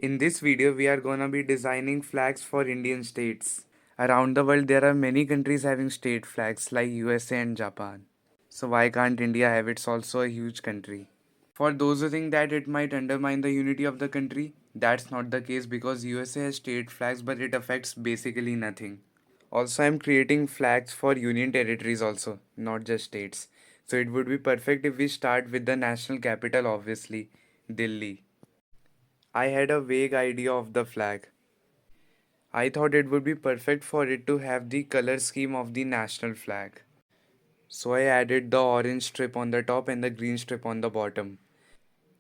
In this video, we are gonna be designing flags for Indian states. Around the world, there are many countries having state flags like USA and Japan. So why can't India have it? It's also a huge country. For those who think that it might undermine the unity of the country, that's not the case because USA has state flags but it affects basically nothing. Also, I'm creating flags for union territories also, not just states. So it would be perfect if we start with the national capital, obviously, Delhi. I had a vague idea of the flag. I thought it would be perfect for it to have the color scheme of the national flag. So I added the orange strip on the top and the green strip on the bottom.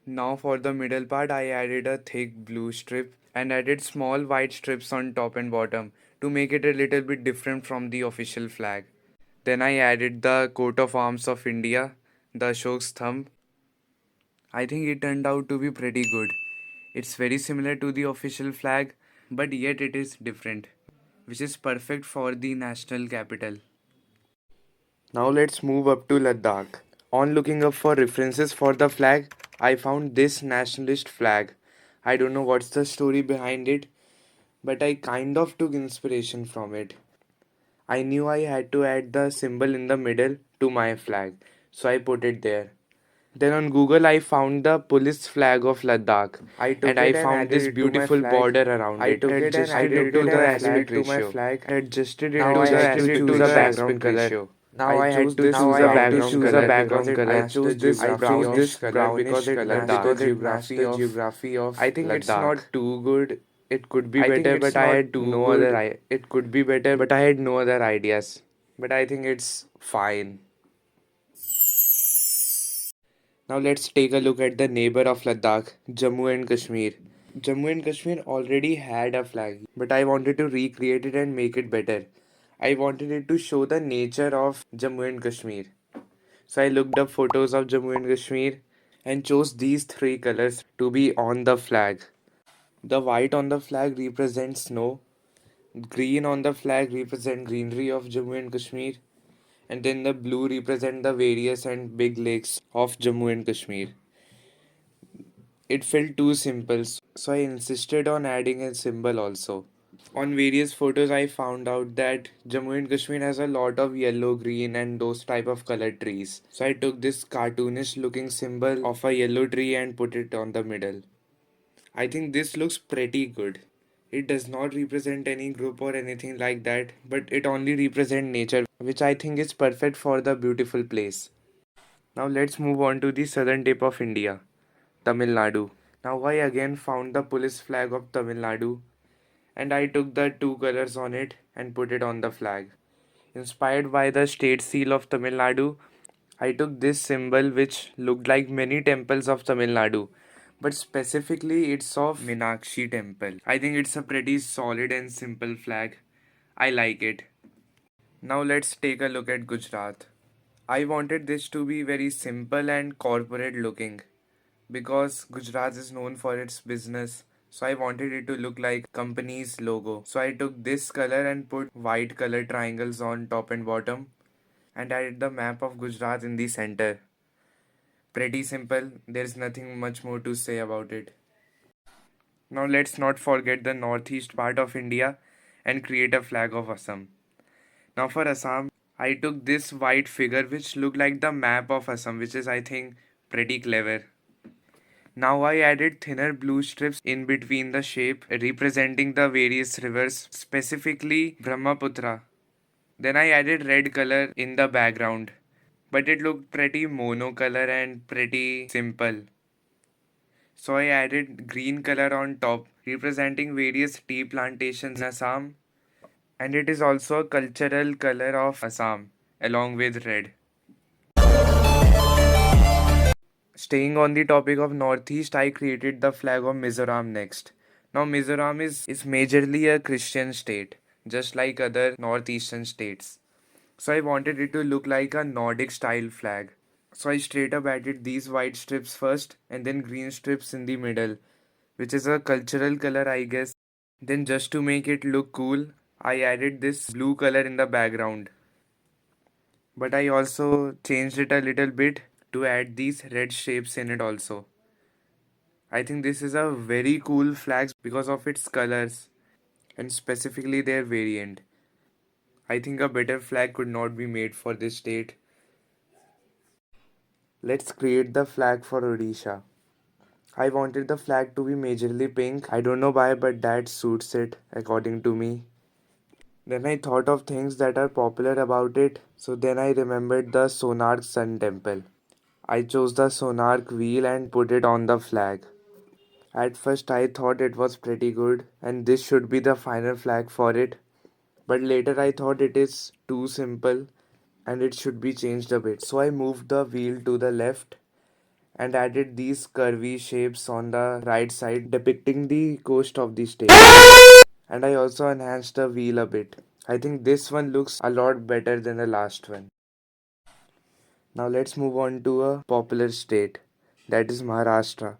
Now for the middle part I added a thick blue strip and added small white strips on top and bottom to make it a little bit different from the official flag. Then I added the coat of arms of India, the Ashok's thumb. I think it turned out to be pretty good. It's very similar to the official flag, but yet it is different, which is perfect for the national capital. Now let's move up to Ladakh. On looking up for references for the flag, I found this nationalist flag. I don't know what's the story behind it, but I kind of took inspiration from it. I knew I had to add the symbol in the middle to my flag, so I put it there. Then on Google, I found the police flag of Ladakh, and I found this beautiful border around it. I adjusted it to the aspect ratio. I adjusted it to the background color. Now I had to choose a background color. I chose this brownish color because it matched the geography of I think it's not too good. It could be better, but I had no other. It could be better, but I had no other ideas. But I think it's fine. Now let's take a look at the neighbor of Ladakh, Jammu and Kashmir. Jammu and Kashmir already had a flag, but I wanted to recreate it and make it better. I wanted it to show the nature of Jammu and Kashmir. So I looked up photos of Jammu and Kashmir and chose these three colors to be on the flag. The white on the flag represents snow, green on the flag represents greenery of Jammu and Kashmir, and then the blue represent the various and big lakes of Jammu and Kashmir. It felt too simple, so I insisted on adding a symbol also. On various photos, I found out that Jammu and Kashmir has a lot of yellow, green, and those type of colored trees. So I took this cartoonish looking symbol of a yellow tree and put it on the middle. I think this looks pretty good. It does not represent any group or anything like that, but it only represents nature, which I think is perfect for the beautiful place. Now let's move on to the southern tip of India, Tamil Nadu. Now I again found the police flag of Tamil Nadu and I took the two colors on it and put it on the flag. Inspired by the state seal of Tamil Nadu, I took this symbol which looked like many temples of Tamil Nadu, but specifically it's of Meenakshi temple. I think it's a pretty solid and simple flag. I like it. Now let's take a look at Gujarat. I wanted this to be very simple and corporate looking because Gujarat is known for its business. So I wanted it to look like company's logo. So I took this color and put white color triangles on top and bottom and added the map of Gujarat in the center. Pretty simple. There's nothing much more to say about it. Now let's not forget the northeast part of India and create a flag of Assam. Now for Assam, I took this white figure which looked like the map of Assam, which is I think pretty clever. Now I added thinner blue strips in between the shape representing the various rivers, specifically Brahmaputra. Then I added red color in the background, but it looked pretty monocolor and pretty simple. So I added green color on top representing various tea plantations in Assam, and it is also a cultural color of Assam along with red. Staying on the topic of Northeast, I created the flag of Mizoram next. Now, Mizoram is majorly a Christian state, just like other northeastern states. So, I wanted it to look like a Nordic style flag. So, I straight up added these white strips first and then green strips in the middle, which is a cultural color, I guess. Then, just to make it look cool, I added this blue color in the background. But I also changed it a little bit to add these red shapes in it also. I think this is a very cool flag because of its colors and specifically their variant. I think a better flag could not be made for this state. Let's create the flag for Odisha. I wanted the flag to be majorly pink. I don't know why, but that suits it according to me. Then I thought of things that are popular about it. So then I remembered the Sonark Sun Temple. I chose the Sonark wheel and put it on the flag. At first I thought it was pretty good and this should be the final flag for it. But later I thought it is too simple and it should be changed a bit. So I moved the wheel to the left and added these curvy shapes on the right side depicting the coast of the state. And I also enhanced the wheel a bit. I think this one looks a lot better than the last one. Now let's move on to a popular state, that is Maharashtra.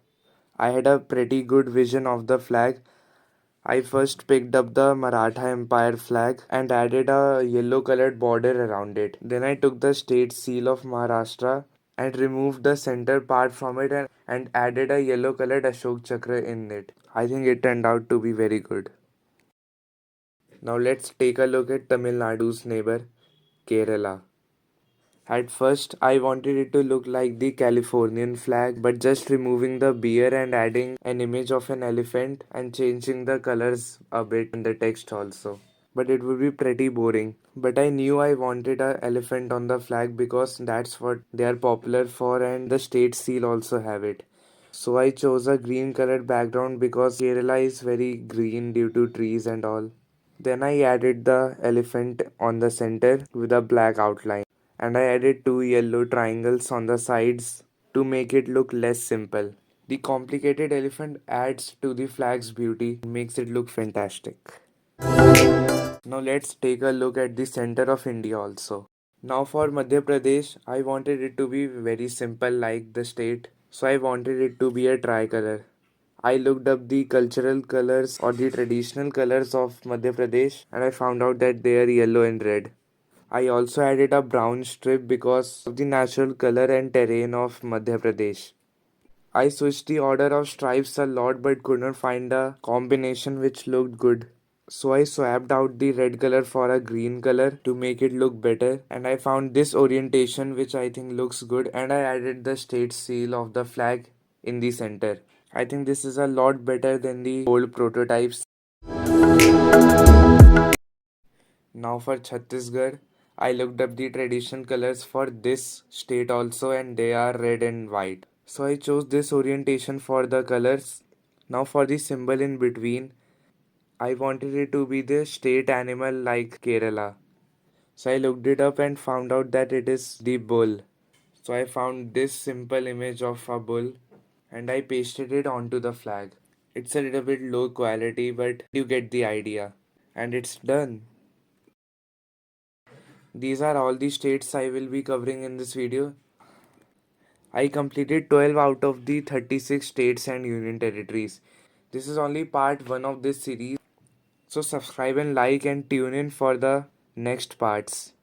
I had a pretty good vision of the flag. I first picked up the Maratha Empire flag and added a yellow colored border around it. Then I took the state seal of Maharashtra and removed the center part from it and added a yellow colored Ashok Chakra in it. I think it turned out to be very good. Now let's take a look at Tamil Nadu's neighbor, Kerala. At first, I wanted it to look like the Californian flag, but just removing the beer and adding an image of an elephant and changing the colors a bit and the text also. But it would be pretty boring. But I knew I wanted an elephant on the flag because that's what they are popular for and the state seal also have it. So I chose a green colored background because Kerala is very green due to trees and all. Then I added the elephant on the center with a black outline and I added two yellow triangles on the sides to make it look less simple. The complicated elephant adds to the flag's beauty and makes it look fantastic. Now let's take a look at the center of India also. Now for Madhya Pradesh, I wanted it to be very simple like the state. So I wanted it to be a tricolor. I looked up the cultural colors or the traditional colors of Madhya Pradesh and I found out that they are yellow and red. I also added a brown strip because of the natural color and terrain of Madhya Pradesh. I switched the order of stripes a lot but could not find a combination which looked good. So I swapped out the red color for a green color to make it look better and I found this orientation which I think looks good and I added the state seal of the flag in the center. I think this is a lot better than the old prototypes. Now for Chhattisgarh, I looked up the traditional colors for this state also and they are red and white. So I chose this orientation for the colors. Now for the symbol in between, I wanted it to be the state animal like Kerala. So I looked it up and found out that it is the bull. So I found this simple image of a bull and I pasted it onto the flag. It's a little bit low quality, but you get the idea. And it's done. These are all the states I will be covering in this video. I completed 12 out of the 36 states and union territories. This is only part 1 of this series. So subscribe and like and tune in for the next parts.